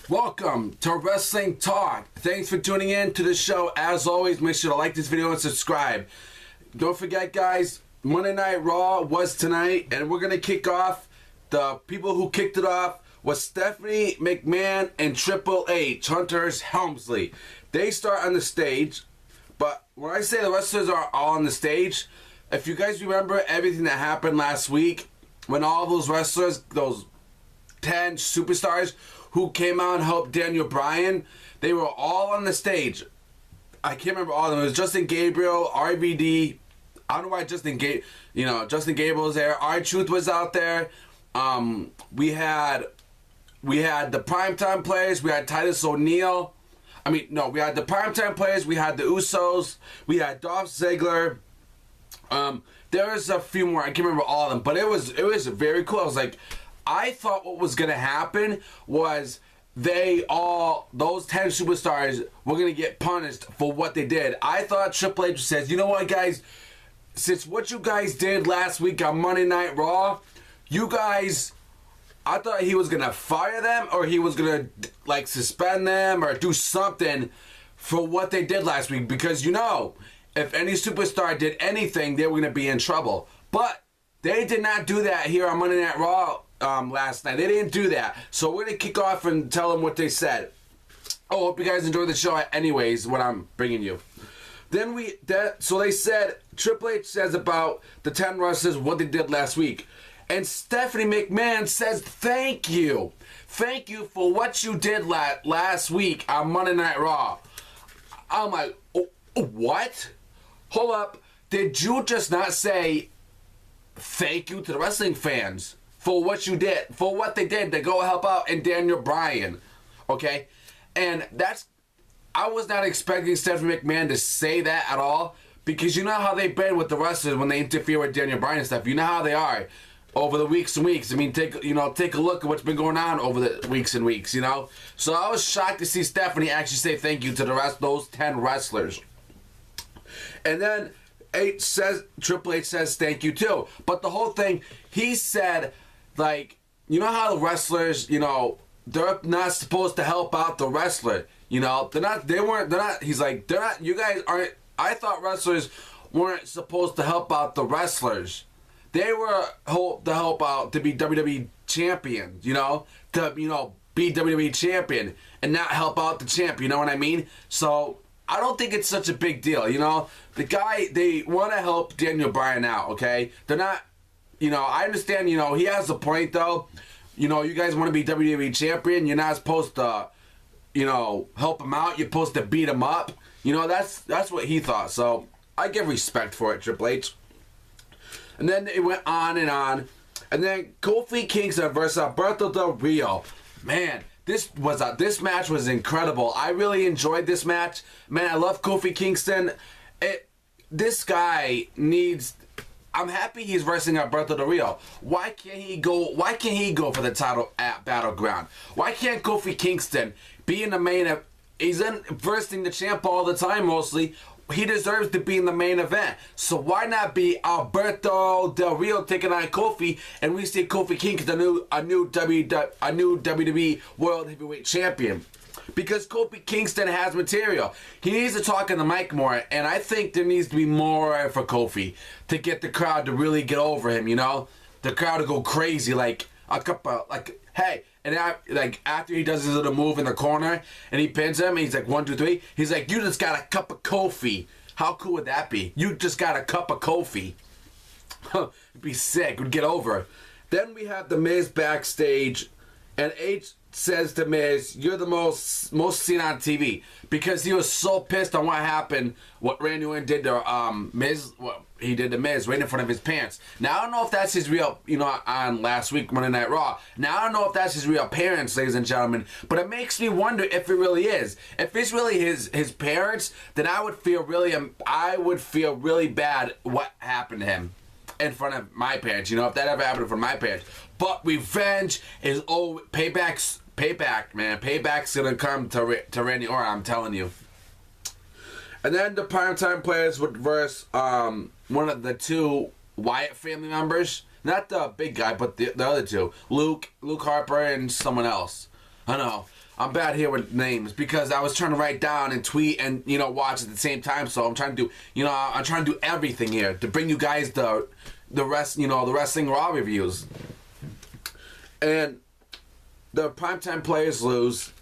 Welcome to Wrestling Talk. Thanks for tuning in to the show. As always, make sure to like this video and subscribe. Don't forget, guys, Monday Night Raw was tonight, and we're going to kick off. The people who kicked it off was Stephanie McMahon and Triple H, Hunter Helmsley. They start on the stage, but when I say the wrestlers are all on the stage, if you guys remember everything that happened last week, when all those wrestlers, those 10 superstars who came out and helped Daniel Bryan, they were all on the stage. I can't remember all of them. It was Justin Gabriel, RVD. I don't know why Justin Gabriel was there. R-Truth was out there. We had the primetime players. We had Titus O'Neil. We had the primetime players. We had the Usos. We had Dolph Ziggler. There was a few more. I can't remember all of them, but it was very cool. I was like, I thought what was going to happen was those 10 superstars were going to get punished for what they did. I thought Triple H says, you know what, guys, since what you guys did last week on Monday Night Raw, you guys, I thought he was going to fire them or he was going to, like, suspend them or do something for what they did last week. Because, if any superstar did anything, they were going to be in trouble. But they did not do that here on Monday Night Raw last night. They didn't do that. So we're going to kick off and tell them what they said. Oh, hope you guys enjoyed the show anyways, what I'm bringing you. So they said, Triple H says about the 10 wrestlers, what they did last week. And Stephanie McMahon says, thank you. Thank you for what you did last week on Monday Night Raw. I'm like, what? Hold up. Did you just not say thank you to the wrestling fans for what you did, for what they did to go help out and Daniel Bryan? Okay? And I was not expecting Stephanie McMahon to say that at all, because you know how they've been with the wrestlers when they interfere with Daniel Bryan and stuff. You know how they are over the weeks and weeks. I mean, take a look at what's been going on over the weeks and weeks, So I was shocked to see Stephanie actually say thank you to those 10 wrestlers. And then Triple H says thank you too. But the whole thing, he said, like, you know how the wrestlers, they're not supposed to help out the wrestler. He's like, you guys aren't, I thought wrestlers weren't supposed to help out the wrestlers. They were to help out to be WWE champions, to be WWE champion and not help out the champ, you know what I mean? So I don't think it's such a big deal, The guy, they want to help Daniel Bryan out, okay? They're not, I understand, he has a point, though. You guys want to be WWE champion. You're not supposed to, help him out. You're supposed to beat him up. That's what he thought. So I give respect for it, Triple H. And then it went on and on. And then Kofi Kingston versus Alberto Del Rio. Man, this match was incredible. I really enjoyed this match. Man, I love Kofi Kingston. This guy needs. I'm happy he's wrestling Alberto Del Rio. Why can't he go for the title at Battleground? Why can't Kofi Kingston be in the main event? He's versing the champ all the time mostly. He deserves to be in the main event. So why not be Alberto Del Rio taking on Kofi, and we see Kofi Kingston, a new WWE World Heavyweight Champion? Because Kofi Kingston has material. He needs to talk in the mic more, and I think there needs to be more for Kofi to get the crowd to really get over him, The crowd to go crazy, hey. And after he does his little move in the corner and he pins him, and he's like, 1, 2, 3. He's like, you just got a cup of Kofi. How cool would that be? You just got a cup of Kofi. It'd be sick. We'd get over. Then we have the Miz backstage, and H says to Miz, you're the most seen on TV, because he was so pissed on what happened, what Randy Orton did to Miz. Well, he did to Miz right in front of his pants. Now I don't know if that's his real, on last week Monday Night Raw. Now I don't know if that's his real parents, ladies and gentlemen. But it makes me wonder if it really is. If it's really his parents, then I would feel really bad what happened to him in front of my parents. If that ever happened in front of my parents. But revenge is payback, man. Payback's gonna come to Randy Orton, I'm telling you. And then the primetime players would verse one of the 2 Wyatt family members. Not the big guy, but the other 2. Luke Harper, and someone else. I know. I'm bad here with names because I was trying to write down and tweet and, you know, watch at the same time. So I'm trying to do, you know, I'm trying to do everything here to bring you guys the rest, you know, the Wrestling Raw reviews. And the primetime players lose.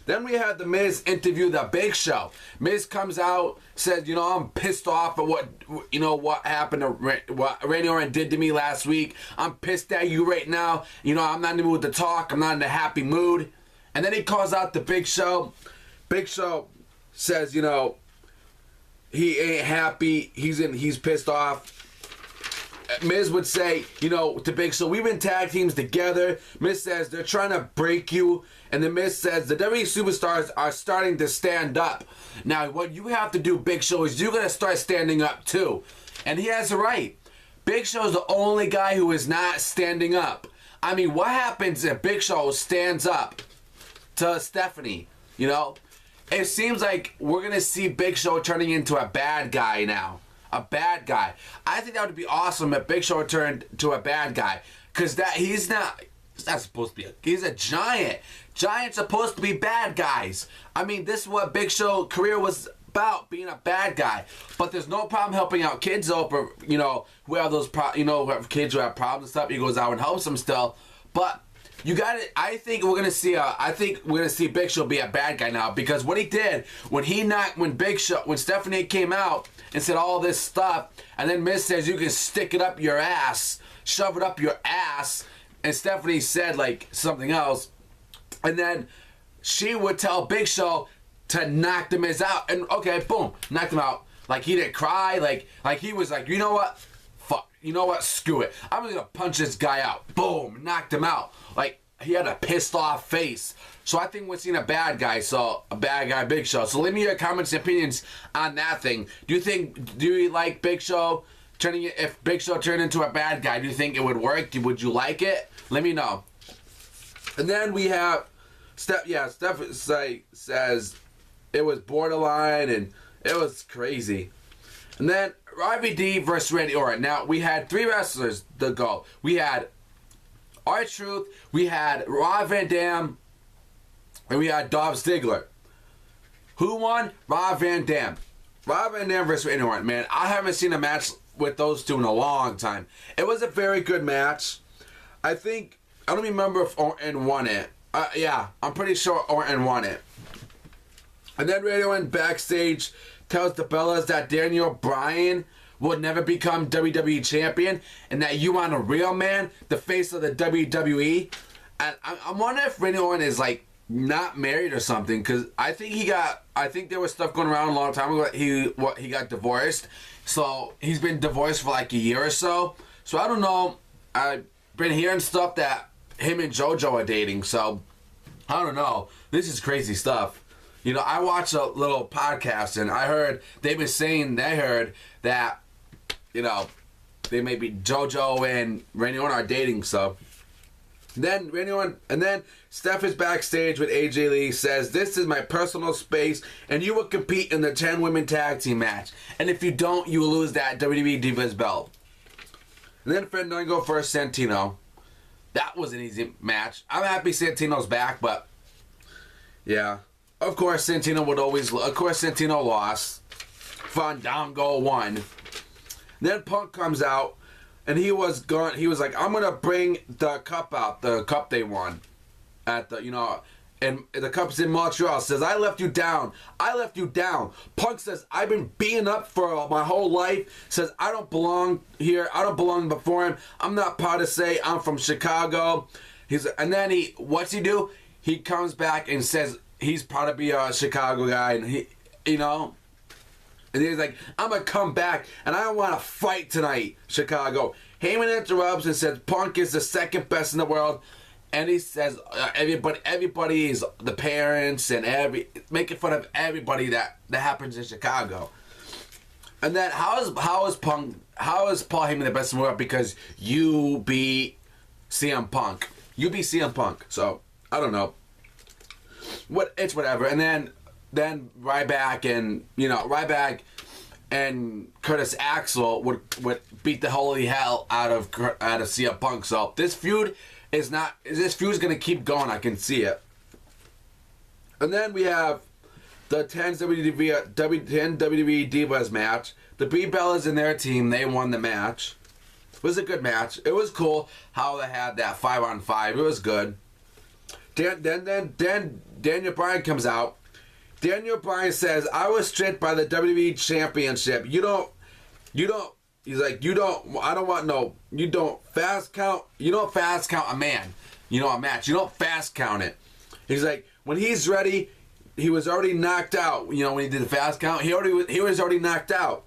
Then we had the Miz interview the Big Show. Miz comes out, says, you know, I'm pissed off at what, you know, what happened to what Randy Orton did to me last week. I'm pissed at you right now. You know, I'm not in the mood to talk. I'm not in a happy mood. And then he calls out the Big Show. Big Show says, you know, he ain't happy. He's pissed off. Miz would say, you know, to Big Show, we've been tag teams together. Miz says they're trying to break you. And then Miz says the WWE superstars are starting to stand up. Now, what you have to do, Big Show, is you're going to start standing up too. And he has a right. Big Show's the only guy who is not standing up. I mean, what happens if Big Show stands up to Stephanie? You know? It seems like we're going to see Big Show turning into a bad guy now. A bad guy. I think that would be awesome if Big Show turned to a bad guy. Because he's not supposed to be he's a giant. Giants supposed to be bad guys. I mean, this is what Big Show career was about, being a bad guy. But there's no problem helping out kids over, you know, who have those who have kids who have problems and stuff. He goes out and helps them still. But you got it. I think we're gonna see Big Show be a bad guy now, because what he did when Stephanie came out and said all this stuff, and then Miz says you can stick it up your ass, shove it up your ass, and Stephanie said like something else, and then she would tell Big Show to knock the Miz out, and okay, boom, knocked him out. Like he didn't cry, like he was like, you know what, fuck, you know what, screw it, I'm just gonna punch this guy out. Boom, knocked him out. Like he had a pissed off face. So I think we're seeing a bad guy, Big Show. So leave me your comments and opinions on that thing. Do you like Big Show if Big Show turned into a bad guy? Do you think it would work? Would you like it? Let me know. And then we have Steph says it was borderline and it was crazy. And then RVD versus Randy Orton. Now we had 3 wrestlers to go. We had R-Truth, we had Rob Van Dam, and we had Dolph Ziggler. Who won? Rob Van Dam. Rob Van Dam versus Randy Orton. Man, I haven't seen a match with those two in a long time. It was a very good match. I don't remember if Orton won it. Yeah, I'm pretty sure Orton won it. And then Randy Orton backstage tells the Bellas that Daniel Bryan will never become WWE champion, and that you want a real man, the face of the WWE. And I'm wondering if Randy Orton is like not married or something, because I think there was stuff going around a long time ago that he got divorced. So he's been divorced for like a year or so. So I don't know. I've been hearing stuff that him and JoJo are dating. So I don't know. This is crazy stuff. You know, I watched a little podcast and I heard they heard that, you know, they may be JoJo and Randy Orton are dating. So then Randy Orton, and then Steph is backstage with AJ Lee, says, "This is my personal space, and you will compete in the 10-women tag team match. And if you don't, you will lose that WWE Divas belt." And then Fandango versus Santino. That was an easy match. I'm happy Santino's back, but yeah. Of course, Santino lost. Fandango won. Then Punk comes out, and he was like, "I'm gonna bring the cup out, the cup they won at the, you know, and the cup's in Montreal." Says, "I left you down. I left you down." Punk says, "I've been beaten up for my whole life." Says, "I don't belong here. I don't belong before him. I'm not proud to say I'm from Chicago." And then what's he do? He comes back and says he's proud to be a Chicago guy, and he, you know. And he's like, "I'm going to come back, and I want to fight tonight, Chicago." Heyman interrupts and says Punk is the second best in the world. And he says everybody is the parents and making fun of everybody that happens in Chicago. And then how is Paul Heyman the best in the world? Because you beat CM Punk. You beat CM Punk. So, I don't know. It's whatever. And then Ryback and Curtis Axel would beat the holy hell out of CM Punk. So this feud is gonna keep going. I can see it. And then we have the 10 WWE Divas match. The Brie Bellas and their team, they won the match. It was a good match. It was cool how they had that 5-on-5. It was good. Then Daniel Bryan comes out. Daniel Bryan says, I was stripped by the WWE Championship. You don't, he's like, I don't want no, you don't fast count a man. You know, a match. You don't fast count it. He's like, when he's ready, he was already knocked out. You know, when he did the fast count, he was already knocked out.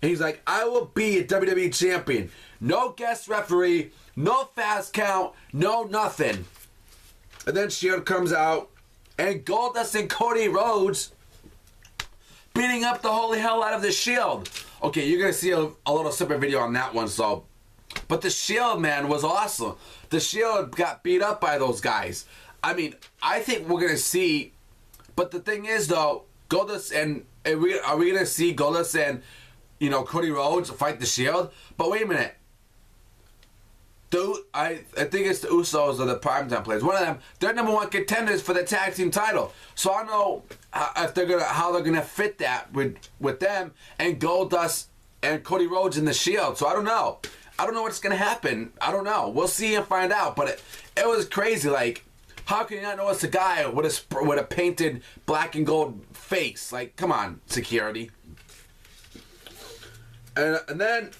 And he's like, I will be a WWE champion. No guest referee, no fast count, no nothing. And then Shield comes out, and Goldust and Cody Rhodes beating up the holy hell out of the Shield. Okay, you're going to see a little separate video on that one, so. But the Shield, man, was awesome. The Shield got beat up by those guys. I mean, I think we're going to see, but the thing is, though, Goldust and, are we going to see Goldust and, you know, Cody Rhodes fight the Shield? But wait a minute. I think it's the Usos or the Primetime Players. One of them, they're #1 contenders for the tag team title. So I don't know how they're gonna fit that with them and Goldust and Cody Rhodes in the Shield. So I don't know. I don't know what's gonna happen. I don't know. We'll see and find out. But it was crazy. Like, how can you not know it's a guy with a painted black and gold face? Like, come on, security. And then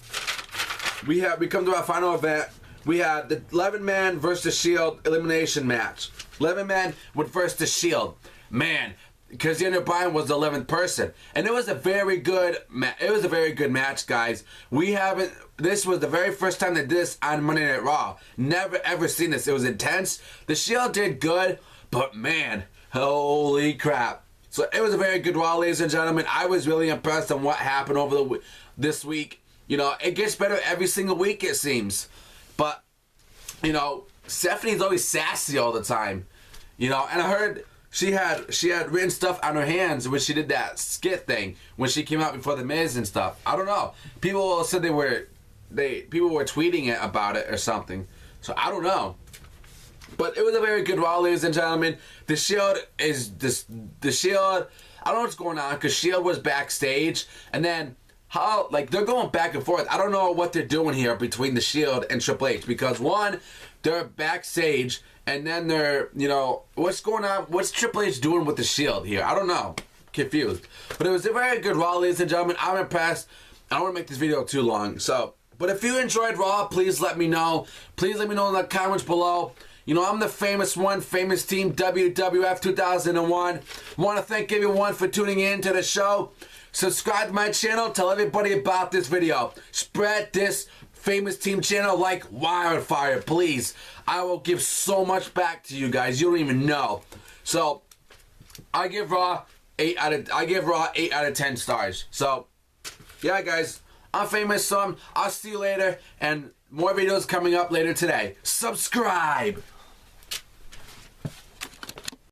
we come to our final event. We had the 11-man versus Shield elimination match. 11-man versus the Shield. Man, because Daniel Bryan was the 11th person, and it was a very good. It was a very good match, guys. This was the very first time they did this on Monday Night Raw. Never ever seen this. It was intense. The Shield did good, but man, holy crap! So it was a very good Raw, ladies and gentlemen. I was really impressed on what happened over this week. You know, it gets better every single week, it seems. But, you know, Stephanie's always sassy all the time. You know, and I heard she had written stuff on her hands when she did that skit thing when she came out before the Miz and stuff. I don't know. People said people were tweeting it about it or something. So I don't know. But it was a very good Raw, ladies and gentlemen. The Shield. I don't know what's going on because Shield was backstage and then. They're going back and forth. I don't know what they're doing here between the Shield and Triple H because one, they're backstage and then they're, you know, what's going on? What's Triple H doing with the Shield here? I don't know. Confused. But it was a very good Raw, ladies and gentlemen. I'm impressed. I don't want to make this video too long. But if you enjoyed Raw, please let me know. Please let me know in the comments below. You know, I'm the famous team, WWF 2001. I want to thank everyone for tuning in to the show. Subscribe to my channel. Tell everybody about this video. Spread this famous team channel like wildfire, please. I will give so much back to you guys. You don't even know. So, I give Raw 8 out of 10 stars. So, yeah, guys. I'm famous, so I'll see you later. And more videos coming up later today. Subscribe.